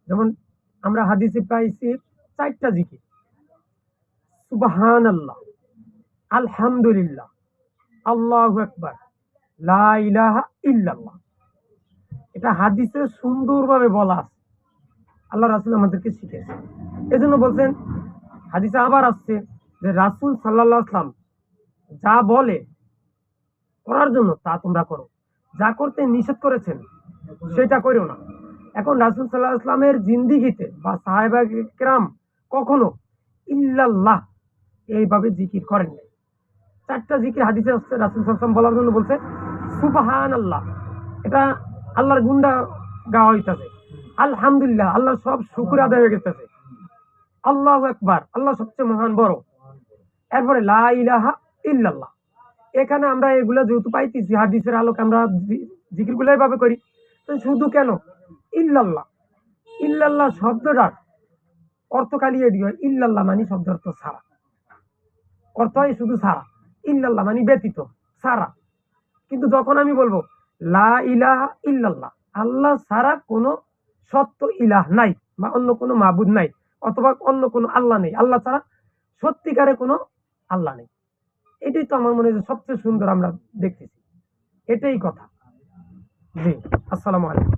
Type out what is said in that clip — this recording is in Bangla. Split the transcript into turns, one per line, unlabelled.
যেমন আমরা হাদিসে পাইছি ৪ টা জিকির। সুবহানাল্লাহ, আলহামদুলিল্লাহ, আল্লাহু আকবার, লা ইলাহা ইল্লাল্লাহ। এটা হাদিসে সুন্দরভাবে বলা আছে। আল্লাহ রাসূল আমাদেরকে শিখিয়েছেন। এজন্য বলছেন, হাদিসে আবার আসছে যে রাসূল সাল্লাল্লাহু আলাইহি ওয়াসাল্লাম যা বলে করার জন্য তা তোমরা করো। যা করতে নিষেধ করেছেন সেটা কইরো না। এখন রাসূল সাল্লাল্লাহু আলাইহি ওয়াসাল্লামের জিন্দেগিতে বা সাহাবায়ে কেরাম কখনো ইল্লাল্লাহ এইভাবে জিকির করেন নাই। ৪ টা জিকির হাদিসে আসছে, রাসূল সাল্লাল্লাহু আলাইহি ওয়াসাল্লাম বলার জন্য বলছে সুবহানাল্লাহ, এটা আল্লাহর গুণটা গাওয়া হইতাছে। আলহামদুলিল্লাহ, আল্লাহর সব শুকর আদায় হয়ে গেছে। আল্লাহু আকবার, আল্লাহ সবচেয়ে মহান বড়। এরপরে লা ইলাহা ইল্লাল্লাহ। এখানে আমরা এগুলা যেহেতু পাইতেছি হাদিসের আলোকে আমরা জিকিরগুলো এভাবে করি। তো শুধু কেন ইল্লাল্লাহ, ইল্লাল্লাহ শব্দটার অর্থ খালি এটি হয়, ইল্লাল্লাহ মানে শব্দ অর্থ ছাড়া, অর্থ হয় শুধু ছাড়া। ইল্লাল্লাহ মানে ব্যতীত, ছাড়া। কিন্তু যখন আমি বলবো লা ইলাহা ইল্লাল্লাহ, আল্লাহ ছাড়া কোনো সত্য ইলাহ নাই বা অন্য কোনো মাবুদ নাই, অথবা অন্য কোনো আল্লাহ নেই, আল্লাহ ছাড়া সত্যিকারে কোনো আল্লাহ নেই। এটাই তো আমার মনে হয় যে সবচেয়ে সুন্দর আমরা দেখতেছি। এটাই কথা। জি, আসসালামু আলাইকুম।